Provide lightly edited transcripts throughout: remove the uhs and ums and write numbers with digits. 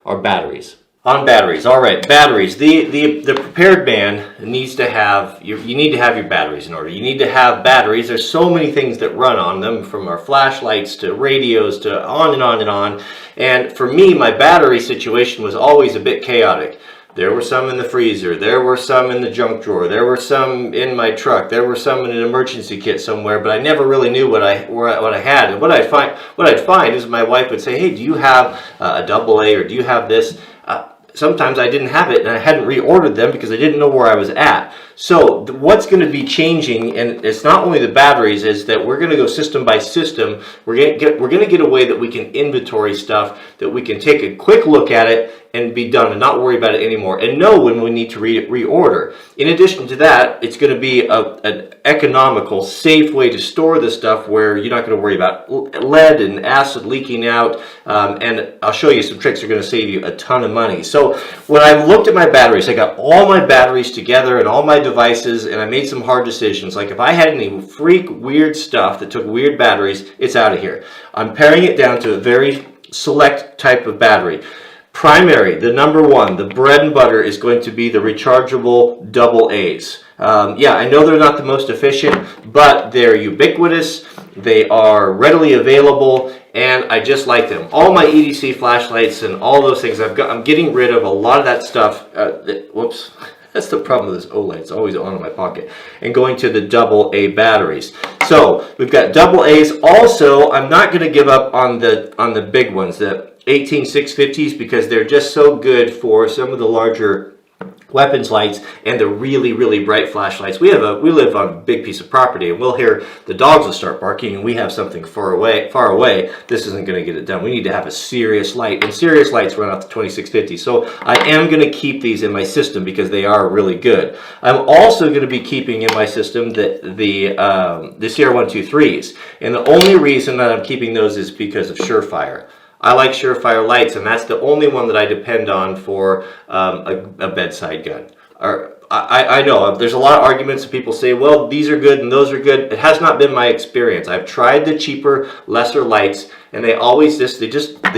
or batteries? On batteries, all right, batteries. The prepared man needs to have, you need to have your batteries in order. You need to have batteries. There's so many things that run on them, from our flashlights to radios to on and on and on. And for me, my battery situation was always a bit chaotic. There were some in the freezer, there were some in the junk drawer, there were some in my truck, there were some in an emergency kit somewhere, but I never really knew what I had. And what I'd find is my wife would say, hey, do you have a AA, or do you have this? Sometimes I didn't have it, and I hadn't reordered them because I didn't know where I was at. So what's going to be changing, and it's not only the batteries, is that we're going to go system by system. We're going to get a way that we can inventory stuff, that we can take a quick look at it and be done and not worry about it anymore, and know when we need to reorder. In addition to that, it's going to be an economical, safe way to store the stuff where you're not going to worry about lead and acid leaking out, and I'll show you some tricks that are going to save you a ton of money. So when I looked at my batteries, I got all my batteries together and all my devices, and I made some hard decisions. Like if I had any freak weird stuff that took weird batteries, it's out of here. I'm paring it down to a very select type of battery. Primary, the number one, the bread and butter, is going to be the rechargeable AA's. Yeah, I know they're not the most efficient, but they're ubiquitous, they are readily available, and I just like them. All my EDC flashlights and all those things, I'm getting rid of a lot of that stuff. Whoops. That's the problem with this OLED. It's always on in my pocket. And going to the AA batteries. So we've got AA's. Also, I'm not going to give up on the big ones, the 18650s, because they're just so good for some of the larger weapons lights and the really, really bright flashlights. We live on a big piece of property, and we'll hear the dogs will start barking, and we have something far away. This isn't going to get it done. We need to have a serious light, and serious lights run out to 2650. So I am going to keep these in my system because they are really good. I'm also going to be keeping in my system the CR123s, and the only reason that I'm keeping those is because of Surefire. I like Surefire lights, and that's the only one that I depend on for a bedside gun. I know there's a lot of arguments that people say, well, these are good and those are good. It has not been my experience. I've tried the cheaper, lesser lights, and they always they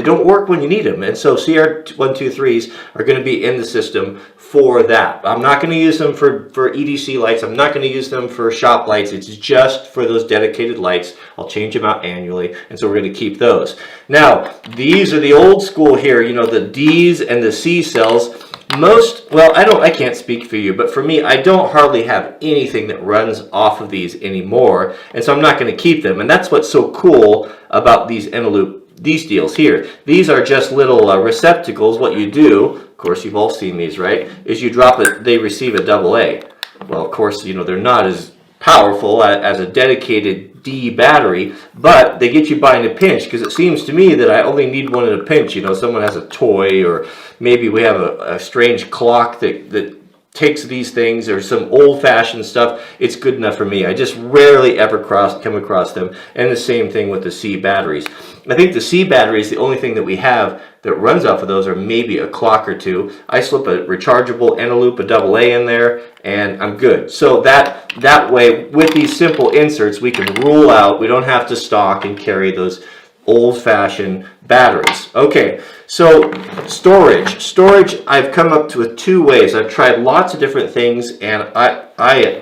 don't work when you need them. And so CR123s are going to be in the system for that. I'm not going to use them for EDC lights. I'm not going to use them for shop lights. It's just for those dedicated lights. I'll change them out annually, and so we're going to keep those. Now, these are the old school here, you know, the D's and the C cells. I can't speak for you, but for me, I don't hardly have anything that runs off of these anymore, and so I'm not going to keep them. And that's what's so cool about these Eneloop, these deals here. These are just little receptacles. What you do, of course, you've all seen these, right, is you drop it, they receive a AA. Well, of course, you know, they're not as powerful as a dedicated D battery, but they get you by in a pinch, because it seems to me that I only need one in a pinch. You know, someone has a toy, or maybe we have a strange clock that takes these things, or some old-fashioned stuff. It's good enough for me. I just rarely ever come across them. And the same thing with the C batteries. I think the C batteries, the only thing that we have that runs off of those, are maybe a clock or two. I slip a rechargeable Eneloop, a AA in there, and I'm good. So that way, with these simple inserts, we can rule out, we don't have to stock and carry those old-fashioned batteries. Okay, so storage, I've come up with two ways. I've tried lots of different things, and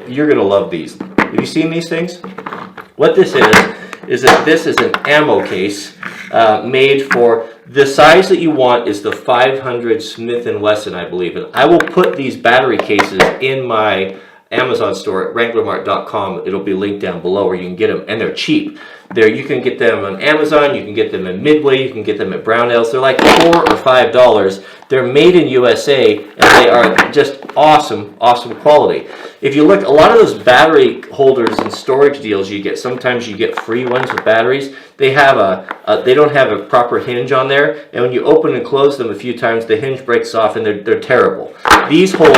you're gonna love these. Have you seen these things? What this is that this is an ammo case made for the size that you want. Is the 500 Smith & Wesson, I believe. And I will put these battery cases in my Amazon store at wranglermart.com. It'll be linked down below where you can get them, and they're cheap. You can get them on Amazon, you can get them in Midway, you can get them at Brownells. They're like $4 or $5. They're made in USA, and they are just awesome quality. If you look, a lot of those battery holders and storage deals you get, sometimes you get free ones with batteries. They don't have a proper hinge on there, and when you open and close them a few times, the hinge breaks off, and they're terrible. These hold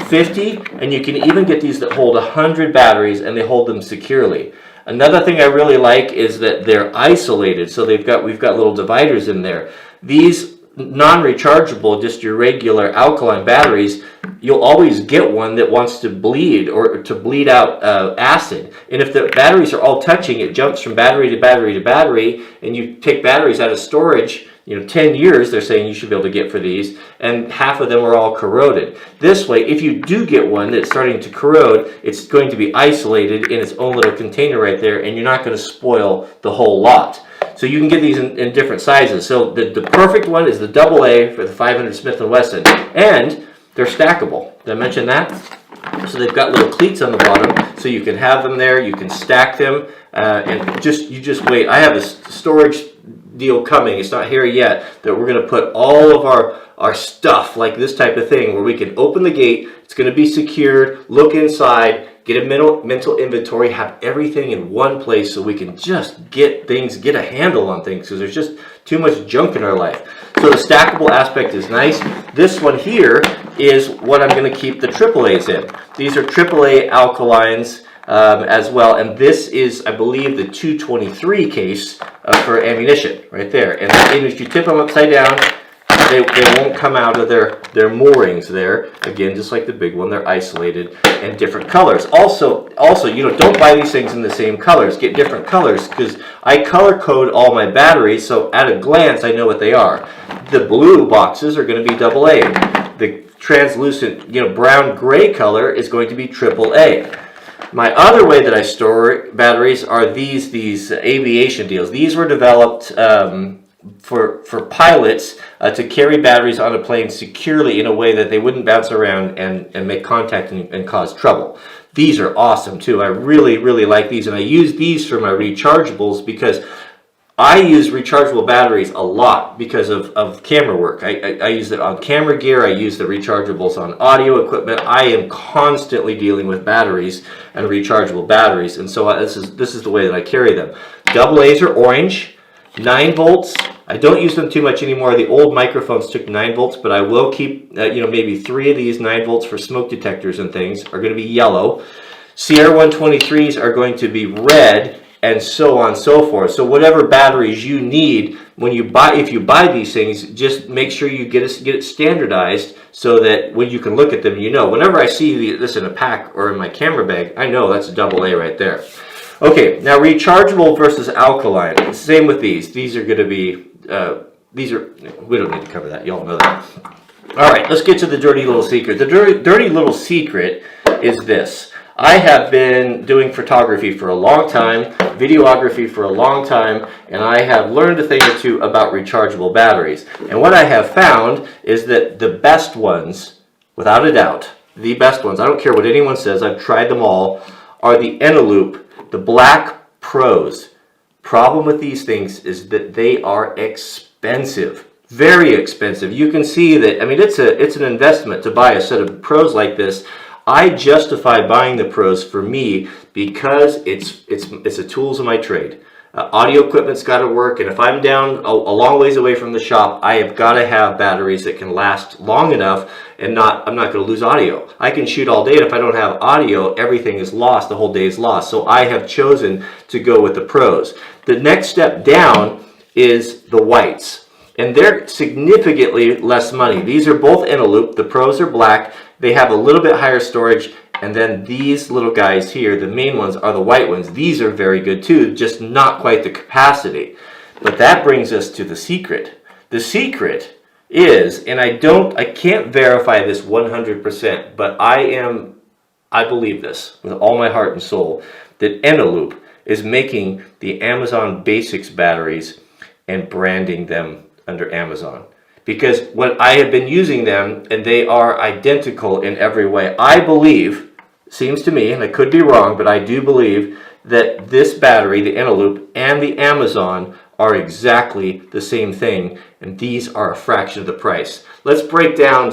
50, and you can even get these that hold 100 batteries, and they hold them securely. Another thing I really like is that they're isolated, so we've got little dividers in there. These non-rechargeable, just your regular alkaline batteries, you'll always get one that wants to bleed, or to bleed out acid. And if the batteries are all touching, it jumps from battery to battery to battery, and you take batteries out of storage, 10 years they're saying you should be able to get for these, and half of them are all corroded. This way, if you do get one that's starting to corrode, it's going to be isolated in its own little container right there, and you're not going to spoil the whole lot. So you can get these in different sizes. So the perfect one is the AA for the 500 Smith & Wesson, and they're stackable. Did I mention that? So they've got little cleats on the bottom, so you can have them there, you can stack them, and you just wait. I have a storage deal coming, it's not here yet, that we're going to put all of our stuff, like this type of thing, where we can open the gate, it's going to be secured, look inside, get a mental inventory, have everything in one place so we can just get a handle on things, because there's just too much junk in our life. So the stackable aspect is nice. This one here is what I'm going to keep the AAAs in. These are AAA alkalines as well, and this is, I believe, the 223 case for ammunition right there. And if you tip them upside down, they won't come out of their moorings there. Again, just like the big one, they're isolated and different colors. Also, don't buy these things in the same colors. Get different colors, because I color code all my batteries, so at a glance I know what they are. The blue boxes are going to be AA. The translucent, brown gray color is going to be AAA. My other way that I store batteries are these aviation deals. These were developed for pilots to carry batteries on a plane securely in a way that they wouldn't bounce around and make contact and cause trouble. These are awesome too. I really, really like these, and I use these for my rechargeables because I use rechargeable batteries a lot because of camera work. I use it on camera gear. I use the rechargeables on audio equipment. I am constantly dealing with batteries and rechargeable batteries, and so this is the way that I carry them. AA's are orange, 9 volts. I don't use them too much anymore. The old microphones took 9 volts, but I will keep maybe 3 of these 9 volts for smoke detectors and things are going to be yellow. CR123s are going to be red, and so on and so forth. So whatever batteries you need if you buy these things, just make sure you get it standardized so that when you can look at them, whenever I see this in a pack or in my camera bag, I know that's a AA right there. Okay, now rechargeable versus alkaline. Same with these. These are going to be we don't need to cover that. Y'all know that. All right, let's get to the dirty little secret. The dirty little secret is this. I have been doing photography for a long time, videography for a long time, and I have learned a thing or two about rechargeable batteries. And what I have found is that the best ones, without a doubt, the best ones, I don't care what anyone says, I've tried them all, are the Eneloop, the Black Pros. Problem with these things is that they are expensive. Very expensive. You can see that, it's an investment to buy a set of Pros like this. I justify buying the Pros for me because it's the tools of my trade. Audio equipment's got to work, and if I'm down a long ways away from the shop, I have got to have batteries that can last long enough, and I'm not going to lose audio. I can shoot all day, and if I don't have audio, everything is lost. The whole day is lost. So I have chosen to go with the Pros. The next step down is the whites, and they're significantly less money. These are both Eneloop. The Pros are black. They have a little bit higher storage, and then these little guys here, the main ones, are the white ones. These are very good too, just not quite the capacity. But that brings us to the secret. The secret is, and I can't verify this 100%, but I believe this with all my heart and soul, that Eneloop is making the Amazon Basics batteries and branding them under Amazon. Because what I have been using them, and they are identical in every way. I believe, seems to me, and I could be wrong, but I do believe that this battery, the Eneloop, and the Amazon are exactly the same thing, and these are a fraction of the price. Let's break down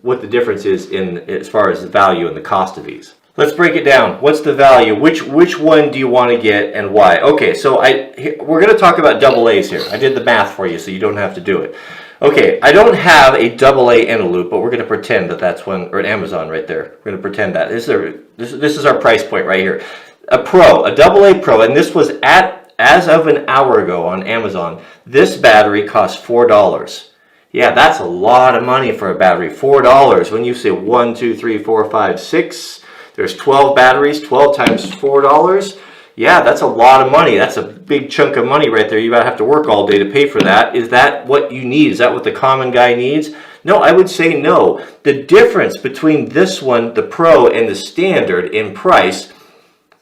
what the difference is as far as the value and the cost of these. Let's break it down. What's the value? Which one do you want to get and why? Okay, so we're going to talk about AA's here. I did the math for you, so you don't have to do it. Okay, I don't have a AA Eneloop, but we're going to pretend that that's one, or an Amazon right there. We're going to pretend that. This is our price point right here. A AA Pro, and this was as of an hour ago on Amazon. This battery costs $4. Yeah, that's a lot of money for a battery. $4. When you say 1, 2, 3, 4, 5, 6, there's 12 batteries. 12 times $4. Yeah, that's a lot of money. That's a big chunk of money right there. You gotta have to work all day to pay for that. Is that what you need? Is that what the common guy needs? No, I would say no. The difference between this one, the Pro, and the Standard in price,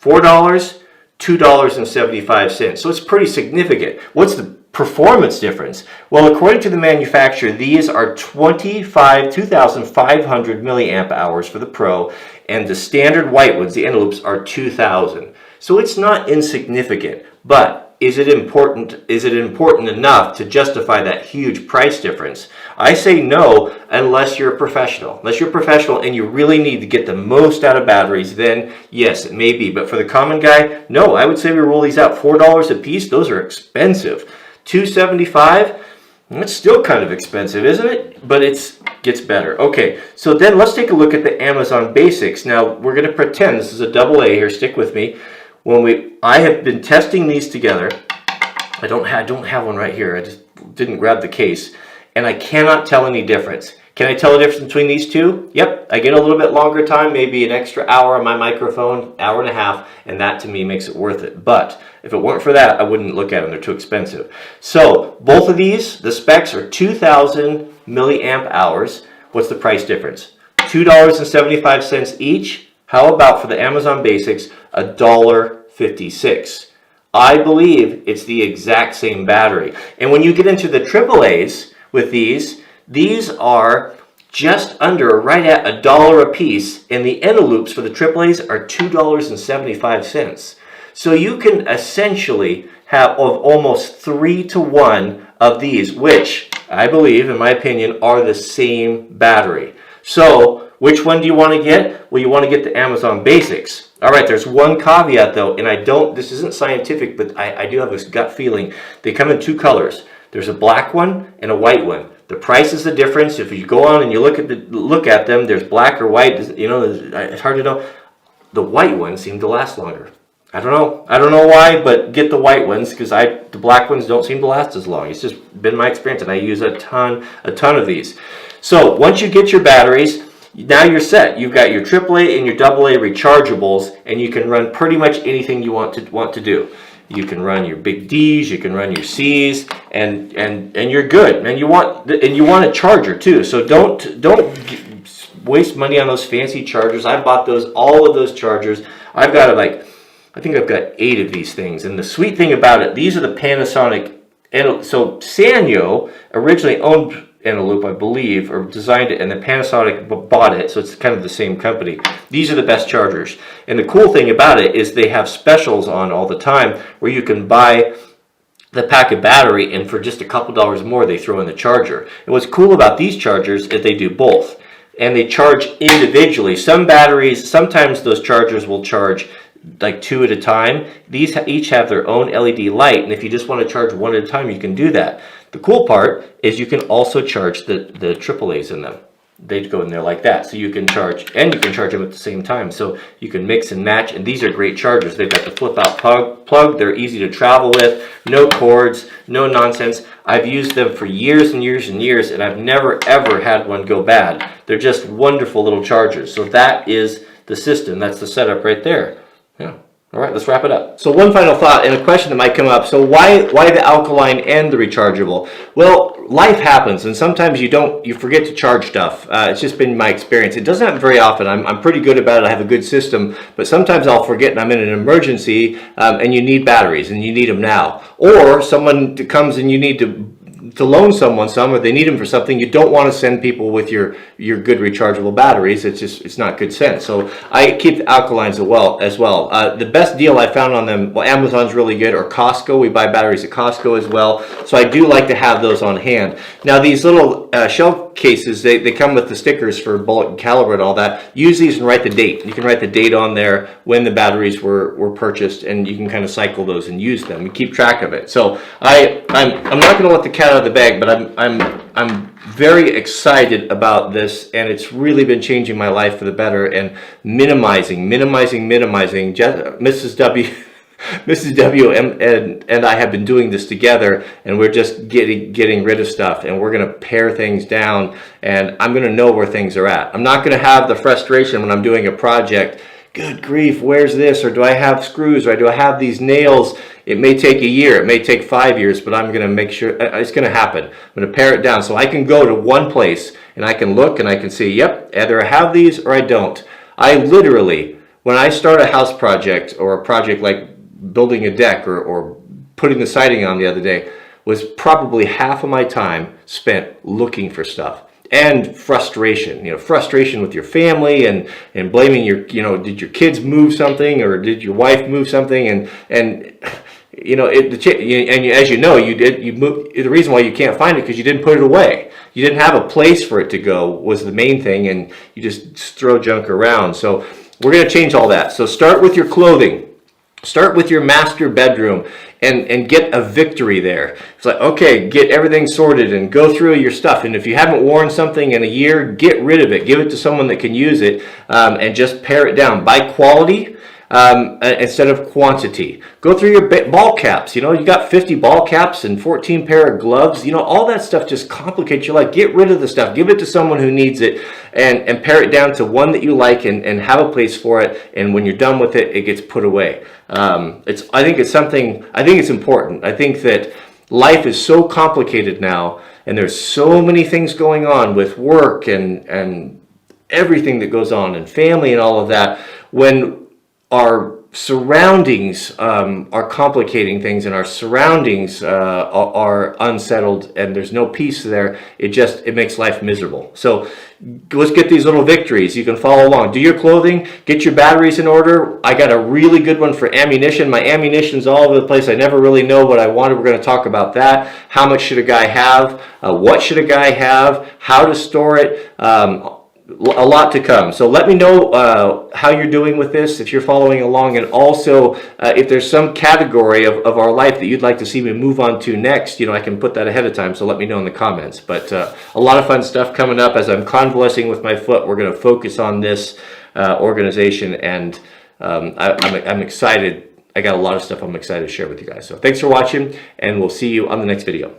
$4, $2.75. So it's pretty significant. What's the performance difference? Well, according to the manufacturer, these are 2,500 milliamp hours for the Pro, and the standard white ones, the Eneloops, are 2,000. So it's not insignificant, but is it important? Is it important enough to justify that huge price difference? I say no, unless you're a professional. Unless you're a professional and you really need to get the most out of batteries, then yes, it may be. But for the common guy, no. I would say we roll these out $4 a piece. Those are expensive. $2.75. It's still kind of expensive, isn't it? But it gets better. Okay, so then let's take a look at the Amazon Basics. Now we're going to pretend this is a AA here. Stick with me. I have been testing these together. I don't have one right here. I just didn't grab the case, and I cannot tell any difference. Can I tell the difference between these two? Yep, I get a little bit longer time, maybe an extra hour on my microphone, hour and a half, and that to me makes it worth it. But if it weren't for that, I wouldn't look at them. They're too expensive. So both of these, the specs are 2,000 milliamp hours. What's the price difference? $2.75 each. How about for the Amazon Basics, $1.56? I believe it's the exact same battery. And when you get into the AAAs with these are just under, right at $1 a piece, and the Eneloops for the AAAs are $2.75. So you can essentially have almost 3 to 1 of these, which I believe, in my opinion, are the same battery. So which one do you want to get? Well, you want to get the Amazon Basics. All right, there's one caveat though, and this isn't scientific, but I do have this gut feeling. They come in two colors. There's a black one and a white one. The price is the difference. If you go on and you look at them, there's black or white. You know, it's hard to know. The white ones seem to last longer. I don't know why, but get the white ones, because the black ones don't seem to last as long. It's just been my experience, and I use a ton of these. So once you get your batteries, now you're set. You've got your AAA and your AA rechargeables, and you can run pretty much anything you want to do. You can run your big D's, you can run your C's, and you're good. And you want a charger too. So don't waste money on those fancy chargers. I bought all of those chargers. I think I've got 8 of these things. And the sweet thing about it, these are the Panasonic. So Sanyo originally owned Eneloop, I believe, or designed it, and then Panasonic bought it, so it's kind of the same company. These are the best chargers. And the cool thing about it is they have specials on all the time where you can buy the pack of battery, and for just a couple dollars more, they throw in the charger. And what's cool about these chargers is they do both. And they charge individually. Some batteries, sometimes those chargers will charge like 2 at a time. These each have their own LED light, and if you just want to charge 1 at a time, you can do that. The cool part is you can also charge the AAAs in them. They go in there like that, so you can charge, and you can charge them at the same time. So you can mix and match, and these are great chargers. They've got the flip-out plug. They're easy to travel with, no cords, no nonsense. I've used them for years and years and years, and I've never ever had one go bad. They're just wonderful little chargers. So that is the system. That's the setup right there. Yeah. All right, let's wrap it up. So one final thought and a question that might come up. So why the alkaline and the rechargeable? Well, life happens, and sometimes you forget to charge stuff. It's just been my experience. It doesn't happen very often. I'm pretty good about it. I have a good system, but sometimes I'll forget and I'm in an emergency, and you need batteries and you need them now. Or someone comes and you need to loan someone some, or they need them for something. You don't want to send people with your good rechargeable batteries. It's not good sense. So I keep the alkalines as well. The best deal I found on them, well, Amazon's really good, or Costco. We buy batteries at Costco as well. So I do like to have those on hand. Now these little shell cases, they come with the stickers for bullet and caliber and all that. Use these and write the date. You can write the date on there when the batteries were purchased, and you can kind of cycle those and use them and keep track of it. So I'm not going to let the cat out of the bag, but I'm very excited about this, and it's really been changing my life for the better and minimizing. Mrs. W and I have been doing this together, and we're just getting rid of stuff, and we're going to pare things down, and I'm going to know where things are at. I'm not going to have the frustration when I'm doing a project good grief, where's this? Or do I have screws? Or do I have these nails? It may take a year, it may take 5 years, but I'm going to make sure it's going to happen. I'm going to pare it down so I can go to one place and I can look and I can see, yep, either I have these or I don't. I literally, when I start a house project or a project like building a deck or putting the siding on the other day, was probably half of my time spent looking for stuff. And frustration, frustration with your family and blaming did your kids move something or did your wife move something? And as you know, you moved. The reason why you can't find it because you didn't put it away. You didn't have a place for it to go was the main thing, and you just throw junk around. So we're going to change all that. So start with your clothing. Start with your master bedroom and get a victory there. It's like, okay, get everything sorted and go through your stuff. And if you haven't worn something in a year, get rid of it. Give it to someone that can use it, and just pare it down. Buy quality instead of quantity. Go through your ball caps. You got 50 ball caps and 14 pair of gloves. All that stuff just complicates your life. Get rid of the stuff. Give it to someone who needs it, and pare it down to one that you like and have a place for it. And when you're done with it, it gets put away. I think it's important. I think that life is so complicated now, and there's so many things going on with work and everything that goes on and family and all of that. When our surroundings are complicating things and our surroundings are unsettled and there's no peace there, it makes life miserable. So let's get these little victories. You can follow along. Do your clothing, get your batteries in order. I got a really good one for ammunition. My ammunition's all over the place. I never really know what I wanted. We're going to talk about that. How much should a guy have? What should a guy have? How to store it? A lot to come. So let me know how you're doing with this, if you're following along, and also if there's some category of our life that you'd like to see me move on to next, I can put that ahead of time, so let me know in the comments. But a lot of fun stuff coming up. As I'm convalescing with my foot, we're going to focus on this organization, and I'm excited. I got a lot of stuff I'm excited to share with you guys. So thanks for watching, and we'll see you on the next video.